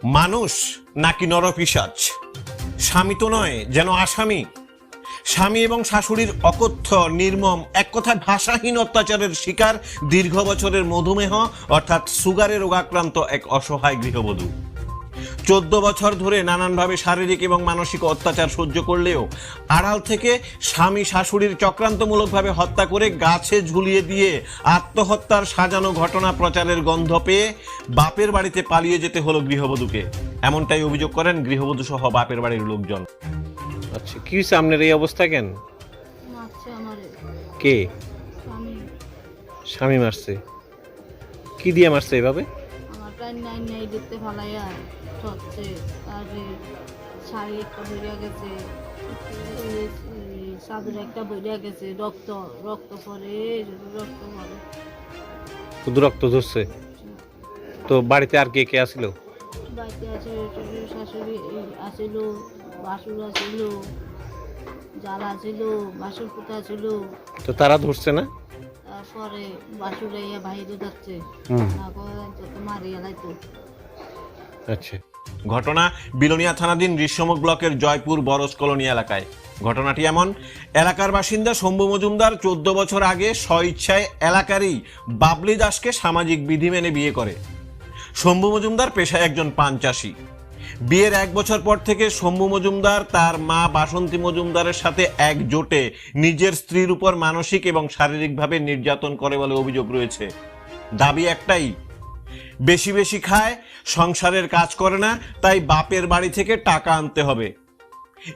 মানুষ নাকি নরপিশাচ? স্বামী তো নয়, যেন আসামি। স্বামী এবং শাশুড়ির অকথ্য নির্মম, এক কথায় ভাষাহীন অত্যাচারের শিকার দীর্ঘ বছরের মধুমেহ অর্থাৎ সুগারে রোগাক্রান্ত এক অসহায় গৃহবধূ। 14 বছর ধরে নানানভাবে শারীরিক এবং মানসিক অত্যাচার সহ্য করলেও আড়াল থেকে স্বামী শাশুড়ির চক্রান্তমূলকভাবে হত্যা করে গাছে ঝুলিয়ে দিয়ে আত্মহত্যার সাজানো ঘটনা প্রচারের গন্ধ পেয়ে বাপের বাড়িতে পালিয়ে যেতে হলো গৃহবধূকে। এমনটাই অভিযোগ করেন গৃহবধূ সহ বাপের বাড়ির লোকজন। আচ্ছা, কি সামনের এই অবস্থা কেন? কে? স্বামী মারছে? কি দিয়ে মারছে এভাবে? শুধু রক্ত ঝরছে? তো বাড়িতে আর কে কে আসিল? বাড়িতে আছে শাশুড়ি আসিল, বাসুর আসিল, জাল আসিল, বাসুর পুতা আসিল। তো তারা ধরছে না? তারপরে বাসুর ইয়া বাইরে যাচ্ছে মারিয়া লাইতো। আচ্ছা, ঘটনা বিলোনিয়া থানাধীন ঋষ্যমুখ ব্লকের জয়পুর বরস কলোনি এলাকায়। ঘটনাটি এমন, এলাকার বাসিন্দা শম্ভু মজুমদার 14 বছর আগে স্বইচ্ছায় এলাকারই বাবলি দাসকে সামাজিক বিধি মেনে বিয়ে করে। শম্ভু মজুমদার পেশায় একজন পান চাষী। বিয়ের 1 বছর পর থেকে শম্ভু মজুমদার তার মা বাসন্তী মজুমদারের সাথে একজোটে নিজের স্ত্রীর উপর মানসিক এবং শারীরিকভাবে নির্যাতন করে বলে অভিযোগ রয়েছে। দাবি একটাই, বেশি বেশি খায়, সংসারের কাজ করে না, তাই বাপের বাড়ি থেকে টাকা আনতে হবে।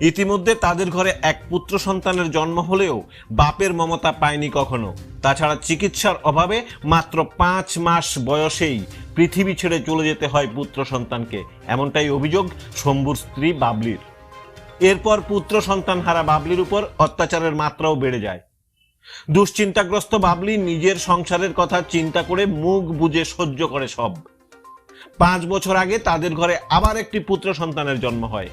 ইতিমধ্যে তাদের ঘরে এক পুত্র সন্তানের জন্ম হলেও বাপের মমতা পায়নি কখনো। তাছাড়া চিকিৎসার অভাবে মাত্র 5 মাস বয়সেই পৃথিবী ছেড়ে চলে যেতে হয় পুত্র সন্তানকে। এমনটাই অভিযোগ শম্ভুর স্ত্রী বাবলির। এরপর পুত্র সন্তান হারা বাবলির উপর অত্যাচারের মাত্রাও বেড়ে যায়। দুশ্চিন্তাগ্রস্ত বাবলি নিজের সংসারের কথা চিন্তা করে মুখ বুজে সহ্য করে সব। 5 বছর আগে তাদের ঘরে আবার একটি পুত্র সন্তানের জন্ম হয়।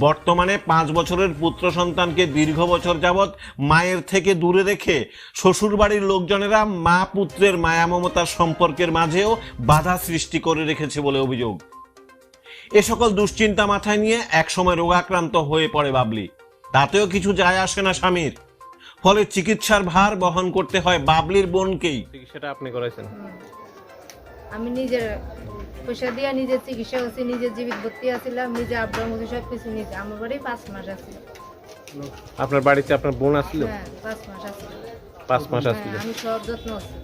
বর্তমানে 5 বছরের পুত্র সন্তানকে দীর্ঘ বছর যাবৎ মায়ের থেকে দূরে রেখে শ্বশুরবাড়ির লোকজনেরা মা পুত্রের মায়া মমতার সম্পর্কের মাঝেও বাধা সৃষ্টি করে রেখেছে বলে অভিযোগ। এ সকল দুশ্চিন্তা মাথায় নিয়ে একসময় রোগাক্রান্ত হয়ে পড়ে বাবলি। তাতেও কিছু যায় আসে না স্বামীর, ফলে চিকিৎসার ভার বহন করতে হয় বাবলির বোনকেই। চিকিৎসাটা আপনি করাইছেন? আমি নিজের পয়সা দিয়ে নিজের চিকিৎসা করছি, নিজের জীবিত ভর্তি আসছিলাম, নিজে আপডাউন করছি, সব কিছু নিজে। আমার বাড়ি 5 মাস আসছিল। আপনার বাড়িতে আপনার বোন আসছিল? হ্যাঁ, 5 মাস আসছিল। 5 মাস আসছিল। আমি সব যত্ন করছি,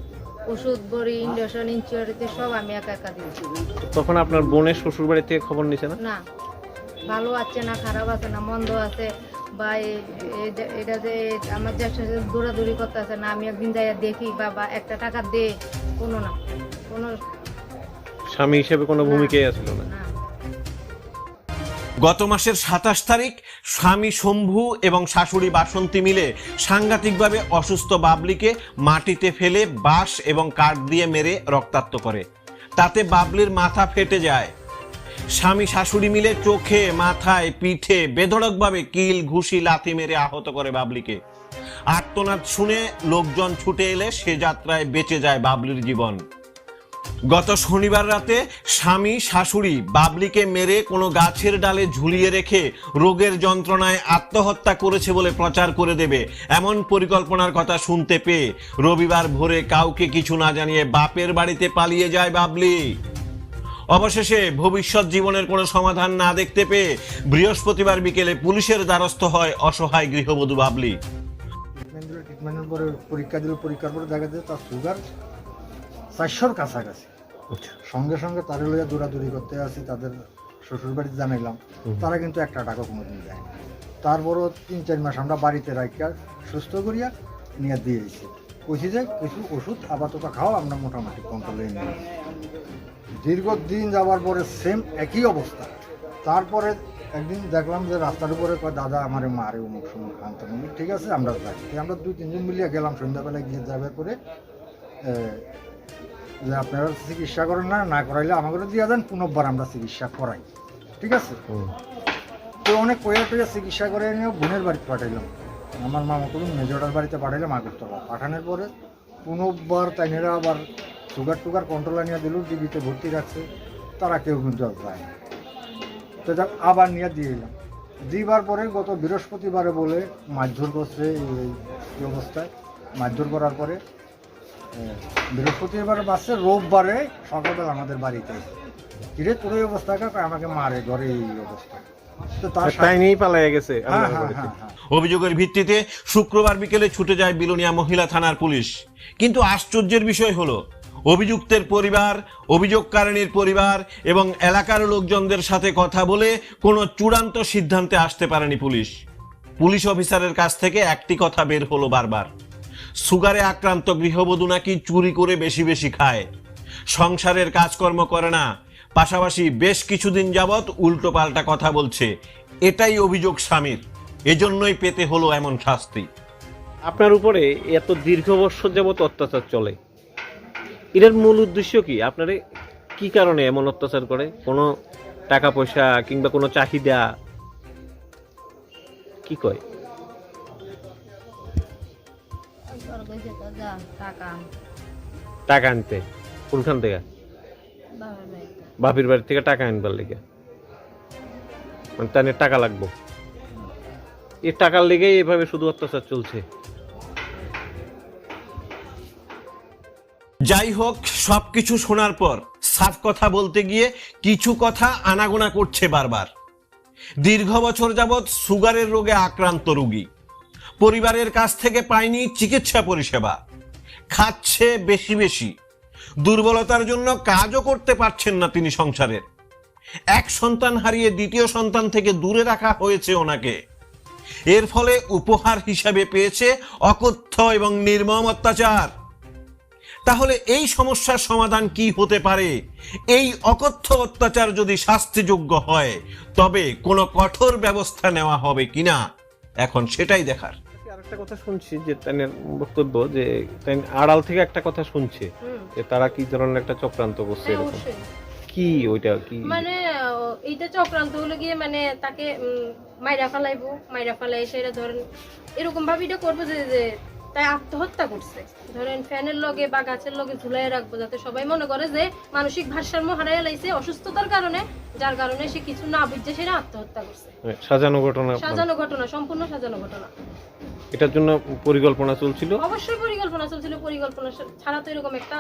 ওষুধ বড়ি, ইঞ্জেকশন, ইনসিওরিটি সব আমি একা একা দিয়েছি। তখন আপনার বোনের শ্বশুর বাড়ি থেকে খবর নিছে না? না, ভালো আছে না, খারাপ আছে না, মন্দ আছে, বা এটা যে আমার যে দৌড়াদৌড়ি করতে আছে না, আমি একদিন যাই দেখি বাবা একটা টাকা দে, কোনো না, কোনো স্বামী হিসেবে কোনো ভূমিকাই আসলো না। গত মাসের 27 তারিখ স্বামী শম্ভু এবং শাশুড়ি বাসন্তী মিলে সাংঘাতিকভাবে অসুস্থ বাবলিকে মাটিতে ফেলে বাঁশ এবং কাঠ দিয়ে মেরে রক্তাক্ত করে। তাতে বাবলির মাথা ফেটে যায়। স্বামী শাশুড়ি মিলে চোখে, মাথায়, পিঠে বেধড়কভাবে কিল, ঘুষি, লাথি মেরে আহত করে বাবলিকে। আর্তনাদ শুনে লোকজন ছুটে এলে সে যাত্রায় বেঁচে যায় বাবলির জীবন। গত শনিবার রাতে স্বামী শাশুড়ি বাবলিকে মেরে কোনো গাছের ডালে ঝুলিয়ে রেখে রোগের যন্ত্রণায় আত্মহত্যা করেছে বলে প্রচার করে দেবে, এমন পরিকল্পনার কথা শুনতে পেয়ে রবিবার ভোরে কাউকে কিছু না জানিয়ে বাপের বাড়িতে পালিয়ে যায় বাবলি। অবশেষে ভবিষ্যৎ জীবনের কোনো সমাধান না দেখতে পেয়ে বৃহস্পতিবার বিকেলে পুলিশের দ্বারস্থ হয় অসহায় গৃহবধূ বাবলি। ট্রিটমেন্টের পরে পরীক্ষা দিল, পরীক্ষার পরে দেখা যায় তার সুগার 400-র কাছাকাছি। সঙ্গে সঙ্গে তারা লইয়া দৌড়াদৌড়ি করতে আসি, তাদের শ্বশুর বাড়িতে জানাইলাম, তারা কিন্তু একটা টাকা কোনোদিন দেয় না। তারপরও 3-4 মাস আমরা বাড়িতে রাখিয়া সুস্থ করিয়া নিয়ে দিয়ে দিচ্ছি, কইছি যে কিছু ওষুধ আপাতত খাও, আমরা মোটামুটি কন্ট্রোলে নিয়ে দীর্ঘদিন যাওয়ার পরে সেম একই অবস্থা। তারপরে একদিন দেখলাম যে রাস্তার উপরে কয় দাদা আমার মারে অমুক সমুক আনতে, ঠিক আছে আমরা যাই। আমরা 2-3 জন মিলিয়ে গেলাম, সন্ধ্যাবেলায় গিয়ে যাবার পরে যে আপনারা চিকিৎসা করেন না, না করাইলে আমাকে দিয়ে দেন, পুনর্বার আমরা চিকিৎসা করাই, ঠিক আছে। তো অনেক কয়া টয়া চিকিৎসা করে নিয়ে বোনের বাড়িতে পাঠাইলাম, আমার মামা করুন মেজোটার বাড়িতে পাঠাইলাম আগরতলা। পাঠানোর পরে পুনর্বার তাইনেরা আবার সুগার টুগার কন্ট্রোল নিয়ে দিল, ডিবিতে ভর্তি রাখছে, তারা কেউ কিন্তু আর যায় না। তো যাক আবার নিয়ে দিয়ে এলাম। দিবার পরে গত বৃহস্পতিবারে বলে মারধর করছে এই অবস্থায়। মারধর করার পরে বৃহস্পতিবারে বাসছে, রোববারে সকালবেলা আমাদের বাড়িতে কিরে তোর এই অবস্থা কাকা, আমাকে মারে ঘরে এই অবস্থা। তো তার তাই নিয়েই পালিয়ে গেছে হ্যাঁ হ্যাঁ হ্যাঁ হ্যাঁ। অভিযোগের ভিত্তিতে শুক্রবার বিকেলে ছুটে যায় বিলোনিয়া মহিলা থানার পুলিশ। কিন্তু আশ্চর্যের বিষয় হলো অভিযুক্তের পরিবার, অভিযোগকারিনীর পরিবার এবং এলাকার লোকজনদের সাথে কথা বলে কোনো চূড়ান্ত সিদ্ধান্তে আসতে পারেনি পুলিশ। পুলিশ অফিসারের কাছ থেকে একটি কথা বের হলো বারবার, সুগারে আক্রান্ত গৃহবধূ নাকি চুরি করে বেশি বেশি খায়, সংসারের কাজকর্ম করে না, পাশাপাশি বেশ কিছুদিন যাবৎ উল্টো পাল্টা কথা বলছে। এটাই অভিযোগ স্বামীর, এজন্যই পেতে হলো এমন শাস্তি। আপনার উপরে এত দীর্ঘ বর্ষ যাবত অত্যাচার চলে, এর মূল উদ্দেশ্য কি? আপনারে কি কারণে এমন অত্যাচার করে? কোনো টাকা পয়সা কিংবা কোনো চাহিদা? কি কয়? একবার কইছে তো যা টাকা আন, টাকা আনতে? কোনখান থেকে? বাবার বাড়িতে। বাপির বাড়ি থেকে টাকা আনবার লেগে? মানে তার টাকা লাগবো, এই টাকার লেগেই এভাবে শুধু অত্যাচার চলছে? যাই হোক, সবকিছু শোনার পর সাফ কথা বলতে গিয়ে কিছু কথা আনাগোনা করছে বারবার। দীর্ঘ বছর যাবৎ সুগারের রোগে আক্রান্ত রোগী, পরিবারের কাছ থেকে পায়নি চিকিৎসা পরিষেবা, খাচ্ছে বেশি বেশি, দুর্বলতার জন্য কাজও করতে পারছেন না তিনি সংসারের। এক সন্তান হারিয়ে দ্বিতীয় সন্তান থেকে দূরে রাখা হয়েছে ওনাকে। এর ফলে উপহার হিসাবে পেয়েছে অকথ্য এবং নির্মম অত্যাচার। তাহলে এই সমস্যার সমাধান কি হতে পারে? এই অকথ্য অত্যাচার যদি শাস্তিযোগ্য হয় তবে কোনো কঠোর ব্যবস্থা নেওয়া হবে কিনা এখন সেটাই দেখার। আরেকটা কথা শুনছি যে তাদের বক্তব্য যে আড়াল থেকে একটা কথা শুনছে যে তারা কি ধরনের একটা চক্রান্ত করছে হ্যাঁ, এরকম। অবশ্যই। কি ওইটা কি? মানে এইটা চক্রান্ত হলো গিয়ে মানে তাকে মাইরা ফেলাইবো, মাইরা ফেলাই সেটা ধরেন এরকম ভাবে এটা করবো যে তাই আত্মহত্যা করছে, ধরেন ফ্যানের লগে বা গাছের লগে ঝুলাই রাখবো যাতে সবাই মনে করে যে মানসিক ভারসাম্য হারাইয়া লাইছে অসুস্থতার কারণে, যার কারণে সে কিছু না বুঝছে সেটা আত্মহত্যা করছে। সাজানো ঘটনা? সাজানো ঘটনা, সম্পূর্ণ সাজানো ঘটনা। এটার জন্য পরিকল্পনা চলছিল? অবশ্যই পরিকল্পনা চলছিল, পরিকল্পনা ছাড়া তো এরকম একটা।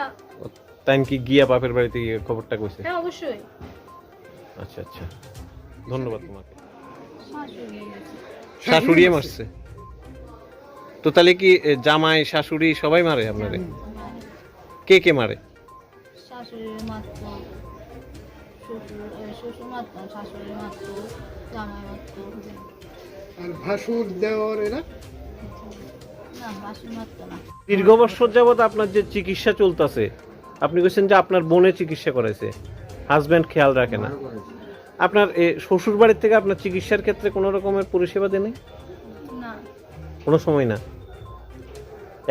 তাই কি গিয়া বাপের বাড়িতে গিয়ে খবরটা কইছে? হ্যাঁ অবশ্যই। আচ্ছা আচ্ছা, ধন্যবাদ তোমাকে। শাশুড়ি। শাশুড়ি মারছে? তো তাহলে কি জামাই শাশুড়ি সবাই মারে আপনারে? কে কে মারে? শাশুড়ি মাত্র, শ্বশুর মাত্র, শাশুড়ি মাত্র, জামাই মাত্র। আর ভাসুর দেওয়ার এরা না, শাশুড়ি মাত্র না। দীর্ঘ বছর যাবত আপনার যে চিকিৎসা চলতেছে, আপনি বলছেন যে আপনার বোনে চিকিৎসা করাইছে, হাজবেন্ড খেয়াল রাখে না। আপনার শ্বশুর বাড়ির থেকে আপনার চিকিৎসার ক্ষেত্রে কোনো রকমের পরিষেবা দেয়নি? না, কোনো সময় না।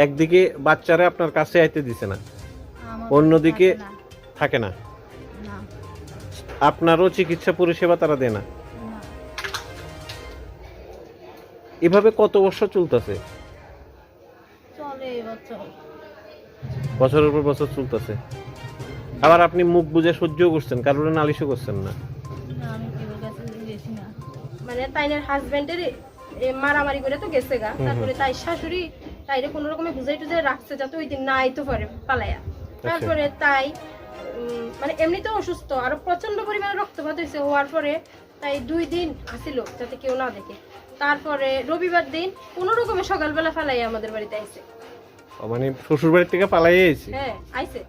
একদিকে বাচ্চারা আপনার কাছে আইতে দিছে না, আমার অন্যদিকে না, থাকে না। না, আপনারও চিকিৎসা পরিষেবা তারা দেয় না। না। এভাবে কত বছর চলতেছে? চলে এবছর। বছরের পর বছর চলতেছে। আবার আপনি মুখ বুঝে সহ্য করছেন, কারোর নালিশও করছেন না? না, আমি কেউ কাছে গেছি না। মানে তাইনের হাজবেন্ডের মারামারি করে তো গেছে গা, তারপরে তাই শাশুড়ি তাইরে কোনো রকমে বুঝাই টুজাই রাখছে যাতে ওই দিন না আইতে পারে পালায়া। তারপরে তাই মানে এমনিতেও অসুস্থ, আরো প্রচন্ড পরিমাণে রক্তপাত হয়েছে, হওয়ার পরে তাই 2 দিন আসিল যাতে কেউ না দেখে। তারপরে রবিবার দিন কোনো রকমে সকালবেলা ফেলাই আমাদের বাড়িতে আইছে। মানে শ্বশুর বাড়ির থেকে পালাই আইছি? হ্যাঁ আইছে।